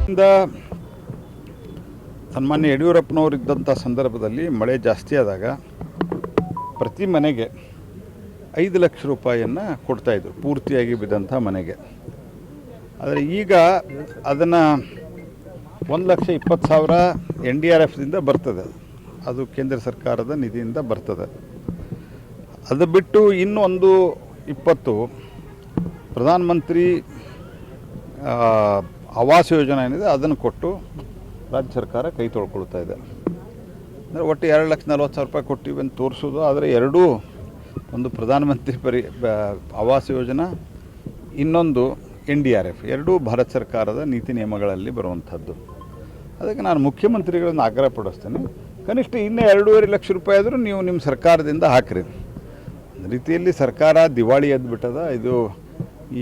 ಇಂದ ಸನ್ಮಾನ್ಯ ಯಡಿಯೂರಪ್ಪನವರಿದ್ದಂಥ ಸಂದರ್ಭದಲ್ಲಿ ಮಳೆ ಜಾಸ್ತಿ ಆದಾಗ ಪ್ರತಿ ಮನೆಗೆ 5 ಲಕ್ಷ ರೂಪಾಯಿಯನ್ನು ಕೊಡ್ತಾಯಿದ್ರು ಪೂರ್ತಿಯಾಗಿ ಬಿದ್ದಂಥ ಮನೆಗೆ. ಆದರೆ ಈಗ ಅದನ್ನು 1,20,000 NDRFದಿಂದ ಬರ್ತದೆ. ಅದು ಕೇಂದ್ರ ಸರ್ಕಾರದ ನಿಧಿಯಿಂದ ಬರ್ತದೆ. ಅದು ಬಿಟ್ಟು ಇನ್ನೂ ಒಂದು 20 ಪ್ರಧಾನಮಂತ್ರಿ ಆವಾಸ್ ಯೋಜನೆ ಏನಿದೆ ಅದನ್ನು ಕೊಟ್ಟು ರಾಜ್ಯ ಸರ್ಕಾರ ಕೈ ತೊಳ್ಕೊಳ್ತಾ ಇದೆ. ಅಂದರೆ ಒಟ್ಟು 2,40,000 ರೂಪಾಯಿ ಕೊಟ್ಟಿವಿ ಅಂತ ತೋರಿಸೋದು. ಆದರೆ ಎರಡೂ, ಒಂದು ಪ್ರಧಾನಮಂತ್ರಿ ಆವಾಸ್ ಯೋಜನಾ, ಇನ್ನೊಂದು NDRF, ಎರಡೂ ಭಾರತ ಸರ್ಕಾರದ ನೀತಿ ನಿಯಮಗಳಲ್ಲಿ ಬರುವಂಥದ್ದು. ಅದಕ್ಕೆ ನಾನು ಮುಖ್ಯಮಂತ್ರಿಗಳನ್ನು ಆಗ್ರಹ ಪಡಿಸ್ತೇನೆ, ಕನಿಷ್ಠ ಇನ್ನೂ 2.5 ಲಕ್ಷ ರೂಪಾಯಿ ಆದರೂ ನೀವು ನಿಮ್ಮ ಸರ್ಕಾರದಿಂದ ಹಾಕಿರಿ. ಒಂದು ರೀತಿಯಲ್ಲಿ ಸರ್ಕಾರ ದಿವಾಳಿ ಎದ್ದುಬಿಟ್ಟದ. ಇದು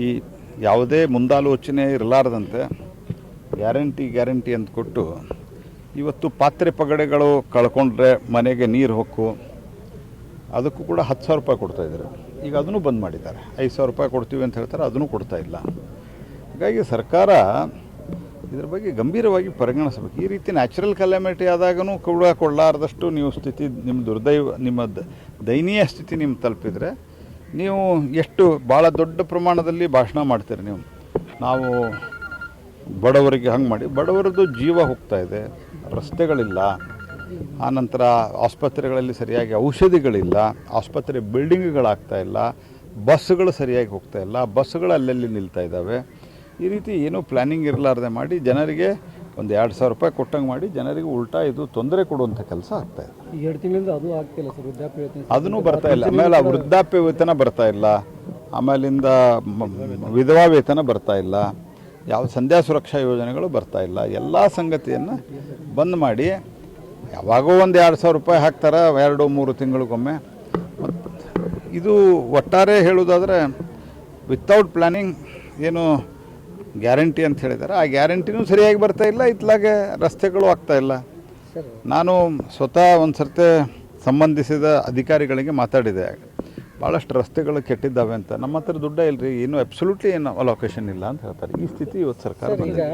ಈ ಯಾವುದೇ ಮುಂದಾಲೋಚನೆ ಇರಲಾರ್ದಂತೆ ಗ್ಯಾರಂಟಿ ಅಂತ ಕೊಟ್ಟು ಇವತ್ತು ಪಾತ್ರೆ ಪಗಡೆಗಳು ಕಳ್ಕೊಂಡ್ರೆ ಮನೆಗೆ ನೀರು ಹೊಕ್ಕು ಅದಕ್ಕೂ ಕೂಡ 10,000 ರೂಪಾಯಿ ಕೊಡ್ತಾಯಿದ್ದಾರೆ. ಈಗ ಅದನ್ನು ಬಂದ್ ಮಾಡಿದ್ದಾರೆ. 5,000 ರೂಪಾಯಿ ಕೊಡ್ತೀವಿ ಅಂತ ಹೇಳ್ತಾರೆ, ಅದನ್ನು ಕೊಡ್ತಾ ಇಲ್ಲ. ಹಾಗಾಗಿ ಸರ್ಕಾರ ಇದ್ರ ಬಗ್ಗೆ ಗಂಭೀರವಾಗಿ ಪರಿಗಣಿಸಬೇಕು. ಈ ರೀತಿ ನ್ಯಾಚುರಲ್ ಕಲಾಮಿಟಿ ಆದಾಗೂ ಕೂಡ ಕೊಡಲಾರ್ದಷ್ಟು ನೀವು ಸ್ಥಿತಿ, ನಿಮ್ಮ ದಯನೀಯ ಸ್ಥಿತಿ ನಿಮ್ಗೆ ತಲುಪಿದರೆ ನೀವು ಎಷ್ಟು ಭಾಳ ದೊಡ್ಡ ಪ್ರಮಾಣದಲ್ಲಿ ಭಾಷಣ ಮಾಡ್ತೀರಿ. ನಾವು ಬಡವರಿಗೆ ಹಂಗೆ ಮಾಡಿ, ಬಡವರದ್ದು ಜೀವ ಹೋಗ್ತಾ ಇದೆ, ರಸ್ತೆಗಳಿಲ್ಲ, ಆನಂತರ ಆಸ್ಪತ್ರೆಗಳಲ್ಲಿ ಸರಿಯಾಗಿ ಔಷಧಿಗಳಿಲ್ಲ, ಆಸ್ಪತ್ರೆ ಬಿಲ್ಡಿಂಗ್ಗಳಾಗ್ತಾ ಇಲ್ಲ, ಬಸ್ಸುಗಳು ಸರಿಯಾಗಿ ಹೋಗ್ತಾ ಇಲ್ಲ, ಬಸ್ಸುಗಳು ಅಲ್ಲಲ್ಲಿ ನಿಲ್ತಾ ಇದ್ದಾವೆ. ಈ ರೀತಿ ಏನೂ ಪ್ಲ್ಯಾನಿಂಗ್ ಇರಲಾರ್ದೆ ಮಾಡಿ ಜನರಿಗೆ ಒಂದು 2,000 ರೂಪಾಯಿ ಕೊಟ್ಟಂಗೆ ಮಾಡಿ ಜನರಿಗೆ ಉಲ್ಟಾ ಇದು ತೊಂದರೆ ಕೊಡುವಂಥ ಕೆಲಸ ಆಗ್ತಾಯಿದೆ. 2 ತಿಂಗಳಿಂದ ಅದು ಆಗ್ತಿಲ್ಲ ಸರ್, ವೃದ್ಧಾಪ್ಯ ವೇತನ ಅದೂ ಬರ್ತಾ ಇಲ್ಲ. ಆಮೇಲೆ ವೃದ್ಧಾಪ್ಯ ವೇತನ ಬರ್ತಾ ಇಲ್ಲ, ಆಮೇಲಿಂದ ವಿಧವಾ ವೇತನ ಬರ್ತಾ ಇಲ್ಲ, ಯಾವ ಸಂಧ್ಯಾ ಸುರಕ್ಷಾ ಯೋಜನೆಗಳು ಬರ್ತಾ ಇಲ್ಲ. ಎಲ್ಲ ಸಂಗತಿಯನ್ನು ಬಂದ್ ಮಾಡಿ ಯಾವಾಗೋ ಒಂದು 2,000 ರೂಪಾಯಿ ಹಾಕ್ತಾರೆ 2-3 ತಿಂಗಳಿಗೊಮ್ಮೆ. ಇದು ಒಟ್ಟಾರೆ ಹೇಳೋದಾದರೆ ವಿತೌಟ್ ಪ್ಲ್ಯಾನಿಂಗ್ ಏನು ಗ್ಯಾರಂಟಿ ಅಂತ ಹೇಳಿದ್ದಾರೆ, ಆ ಗ್ಯಾರಂಟಿನೂ ಸರಿಯಾಗಿ ಬರ್ತಾ ಇಲ್ಲ. ಇತ್ಲಾಗೆ ರಸ್ತೆಗಳು ಆಗ್ತಾ ಇಲ್ಲ. ನಾನು ಸ್ವತಃ ಒಂದು ಸರ್ತಿ ಸಂಬಂಧಿಸಿದ ಅಧಿಕಾರಿಗಳಿಗೆ ಮಾತಾಡಿದೆ, ಭಾಳಷ್ಟು ರಸ್ತೆಗಳು ಕೆಟ್ಟಿದ್ದಾವೆ ಅಂತ. ನಮ್ಮ ಹತ್ರ ದುಡ್ಡ ಇಲ್ಲರಿ, ಏನು ಅಬ್ಸಲ್ಯೂಟ್ಲಿ ಏನು ಅಲೋಕೇಶನ್ ಇಲ್ಲ ಅಂತ ಹೇಳ್ತಾರೆ. ಈ ಸ್ಥಿತಿ ಇವತ್ತು ಸರ್ಕಾರ ಬಂದಿದೆ.